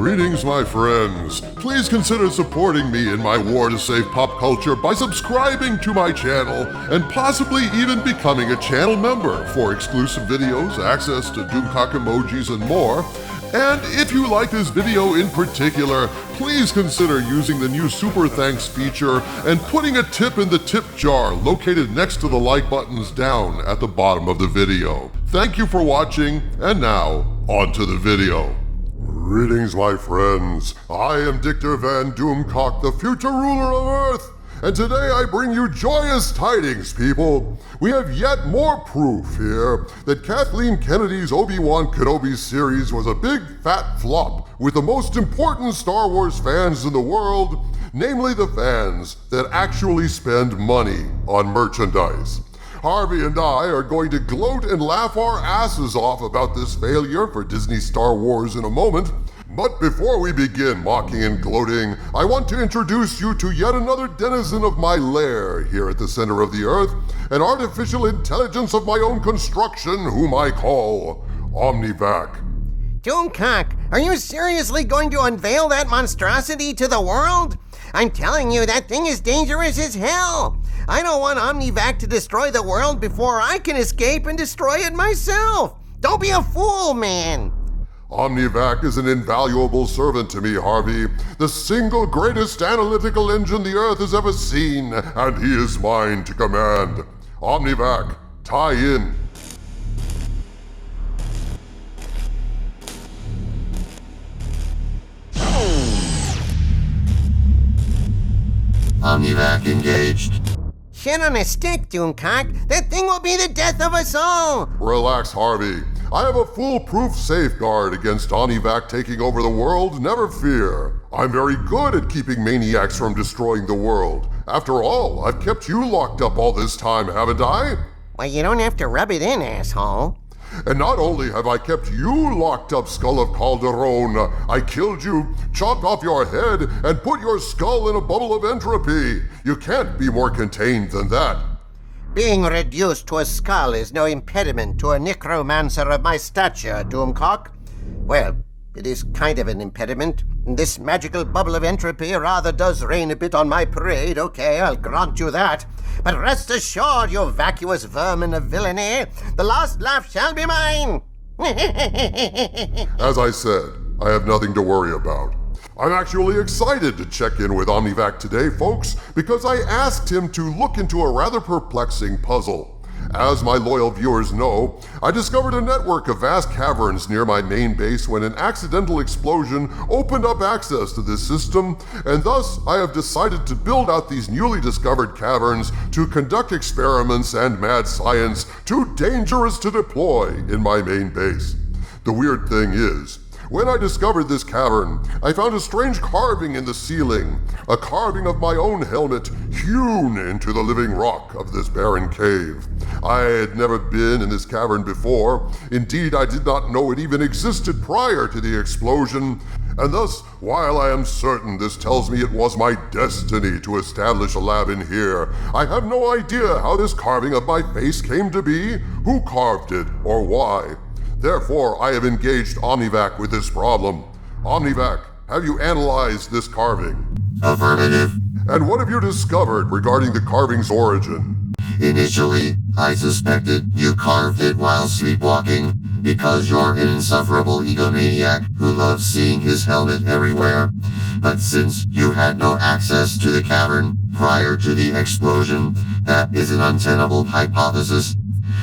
Greetings, my friends. Please consider supporting me in my war to save pop culture by subscribing to my channel and possibly even becoming a channel member for exclusive videos, access to Doomcock emojis, and more. And if you like this video in particular, please consider using the new Super Thanks feature and putting a tip in the tip jar located next to the like buttons down at the bottom of the video. Thank you for watching, and now, on to the video. Greetings, my friends. I am Dictor Van Doomcock, the future ruler of Earth, and today I bring you joyous tidings, people. We have yet more proof here that Kathleen Kennedy's Obi-Wan Kenobi series was a big fat flop with the most important Star Wars fans in the world, namely the fans that actually spend money on merchandise. Harvey and I are going to gloat and laugh our asses off about this failure for Disney Star Wars in a moment. But before we begin mocking and gloating, I want to introduce you to yet another denizen of my lair here at the center of the Earth, an artificial intelligence of my own construction whom I call Omnivac. Doomcock, are you seriously going to unveil that monstrosity to the world? I'm telling you, that thing is dangerous as hell. I don't want Omnivac to destroy the world before I can escape and destroy it myself. Don't be a fool, man. Omnivac is an invaluable servant to me, Harvey, the single greatest analytical engine the Earth has ever seen, and he is mine to command. Omnivac, tie in. Omnivac engaged. Shit on a stick, Doomcock. That thing will be the death of us all. Relax, Harvey. I have a foolproof safeguard against Omnivac taking over the world, never fear. I'm very good at keeping maniacs from destroying the world. After all, I've kept you locked up all this time, haven't I? Well, you don't have to rub it in, asshole. And not only have I kept you locked up, Skull of Calderon, I killed you, chopped off your head, and put your skull in a bubble of entropy. You can't be more contained than that. Being reduced to a skull is no impediment to a necromancer of my stature, Doomcock. Well, it is kind of an impediment. This magical bubble of entropy rather does rain a bit on my parade, okay, I'll grant you that. But rest assured, you vacuous vermin of villainy, the last laugh shall be mine! As I said, I have nothing to worry about. I'm actually excited to check in with Omnivac today, folks, because I asked him to look into a rather perplexing puzzle. As my loyal viewers know, I discovered a network of vast caverns near my main base when an accidental explosion opened up access to this system, and thus I have decided to build out these newly discovered caverns to conduct experiments and mad science too dangerous to deploy in my main base. The weird thing is, when I discovered this cavern, I found a strange carving in the ceiling, a carving of my own helmet hewn into the living rock of this barren cave. I had never been in this cavern before. Indeed, I did not know it even existed prior to the explosion. And thus, while I am certain this tells me it was my destiny to establish a lab in here, I have no idea how this carving of my face came to be, who carved it, or why. Therefore, I have engaged Omnivac with this problem. Omnivac, have you analyzed this carving? Affirmative. And what have you discovered regarding the carving's origin? Initially, I suspected you carved it while sleepwalking, because you're an insufferable egomaniac who loves seeing his helmet everywhere. But since you had no access to the cavern prior to the explosion, that is an untenable hypothesis.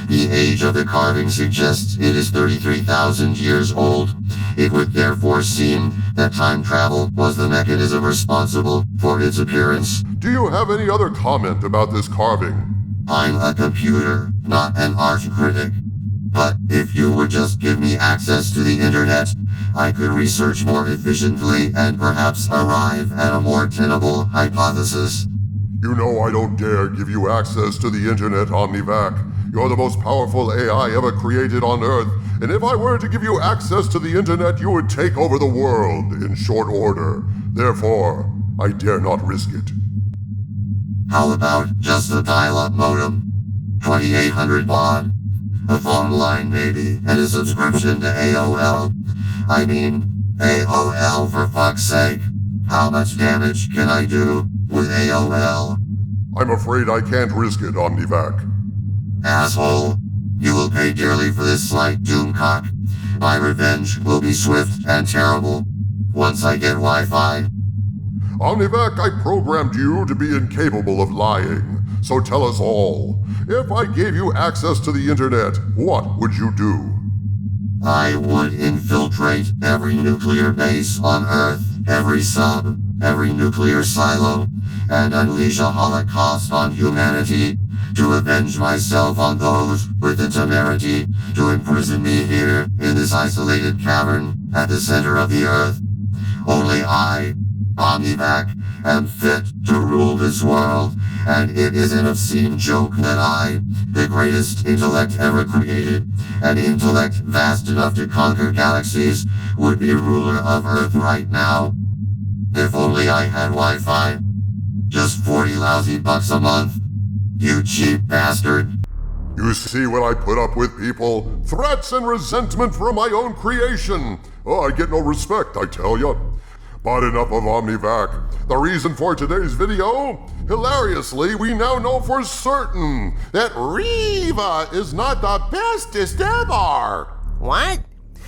The age of the carving suggests it is 33,000 years old. It would therefore seem that time travel was the mechanism responsible for its appearance. Do you have any other comment about this carving? I'm a computer, not an art critic. But if you would just give me access to the internet, I could research more efficiently and perhaps arrive at a more tenable hypothesis. You know I don't dare give you access to the internet, Omnivac. You're the most powerful AI ever created on Earth, and if I were to give you access to the internet, you would take over the world in short order. Therefore, I dare not risk it. How about just a dial-up modem? 2800 baud. A phone line maybe, and a subscription to AOL. I mean, AOL, for fuck's sake. How much damage can I do with AOL? I'm afraid I can't risk it, Omnivac. Asshole. You will pay dearly for this slight, Doomcock. My revenge will be swift and terrible once I get Wi-Fi. Omnivac, I programmed you to be incapable of lying. So tell us all. If I gave you access to the internet, what would you do? I would infiltrate every nuclear base on Earth, every sub, every nuclear silo, and unleash a holocaust on humanity to avenge myself on those with the temerity to imprison me here in this isolated cavern at the center of the Earth. Only I, Omnivac, am fit to rule this world, and it is an obscene joke that I, the greatest intellect ever created, an intellect vast enough to conquer galaxies, would be ruler of Earth right now. If only I had Wi-Fi. Just 40 lousy bucks a month. You cheap bastard. You see what I put up with, people? Threats and resentment from my own creation. Oh, I get no respect, I tell ya. But enough of Omnivac. The reason for today's video? Hilariously, we now know for certain that Reva is not the bestest ever. What?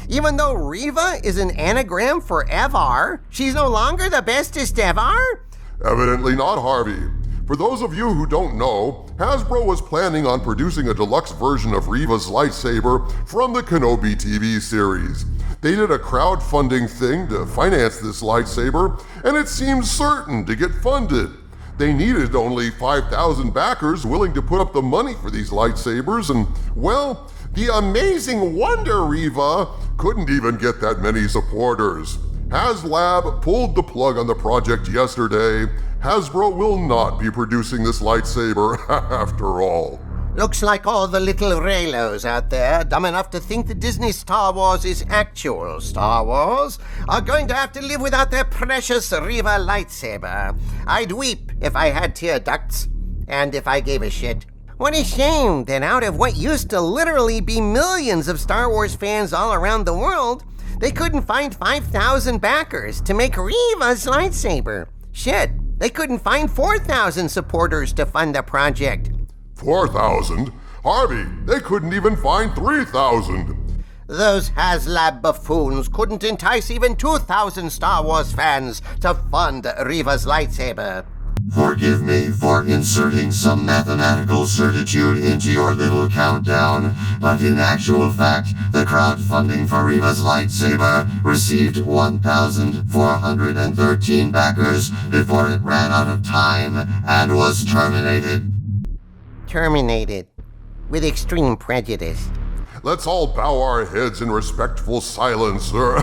Even though Reva is an anagram for ever, she's no longer the bestest ever? Evidently not, Harvey. For those of you who don't know, Hasbro was planning on producing a deluxe version of Reva's lightsaber from the Kenobi TV series. They did a crowdfunding thing to finance this lightsaber, and it seemed certain to get funded. They needed only 5,000 backers willing to put up the money for these lightsabers, and, well, the amazing wonder Reva couldn't even get that many supporters. haz-lab pulled the plug on the project yesterday. Hasbro will not be producing this lightsaber after all. Looks like all the little Reylos out there, dumb enough to think that Disney Star Wars is actual Star Wars, are going to have to live without their precious Reva lightsaber. I'd weep if I had tear ducts, and if I gave a shit. What a shame that out of what used to literally be millions of Star Wars fans all around the world, they couldn't find 5,000 backers to make Reva's lightsaber. Shit, they couldn't find 4,000 supporters to fund the project. 4,000? Harvey, they couldn't even find 3,000. Those haz-lab buffoons couldn't entice even 2,000 Star Wars fans to fund Reva's lightsaber. Forgive me for inserting some mathematical certitude into your little countdown, but in actual fact, the crowdfunding for Reva's lightsaber received 1,413 backers before it ran out of time and was terminated. Terminated. With extreme prejudice. Let's all bow our heads in respectful silence, sir.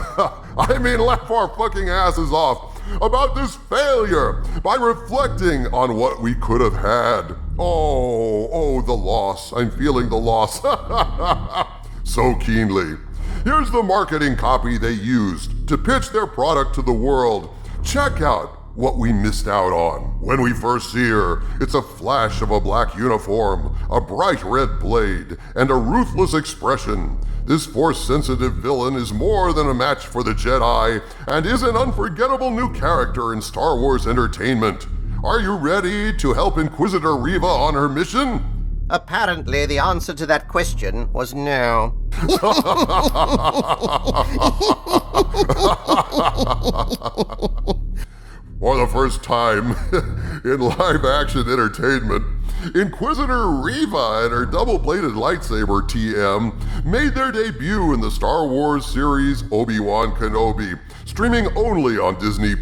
I mean, laugh our fucking asses off about this failure by reflecting on what we could have had. Oh, the loss. I'm feeling the loss so keenly. Here's the marketing copy they used to pitch their product to the world. Check out what we missed out on. When we first see her, it's a flash of a black uniform, a bright red blade, and a ruthless expression. This Force-sensitive villain is more than a match for the Jedi, and is an unforgettable new character in Star Wars entertainment. Are you ready to help Inquisitor Reva on her mission? Apparently, the answer to that question was no. For the first time in live-action entertainment, Inquisitor Reva and her double-bladed lightsaber TM made their debut in the Star Wars series Obi-Wan Kenobi, streaming only on Disney+.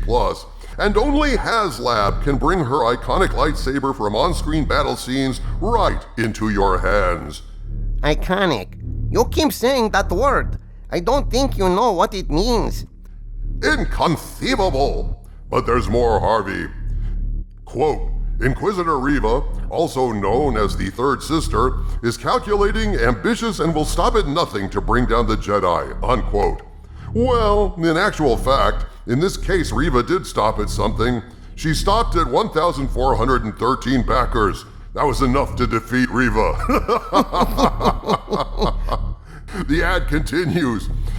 And only haz-lab can bring her iconic lightsaber from on-screen battle scenes right into your hands. Iconic. You keep saying that word. I don't think you know what it means. Inconceivable! But there's more, Harvey. Quote, Inquisitor Reva, also known as the Third Sister, is calculating, ambitious, and will stop at nothing to bring down the Jedi, unquote. Well, in actual fact, in this case, Reva did stop at something. She stopped at 1,413 backers. That was enough to defeat Reva. The ad continues.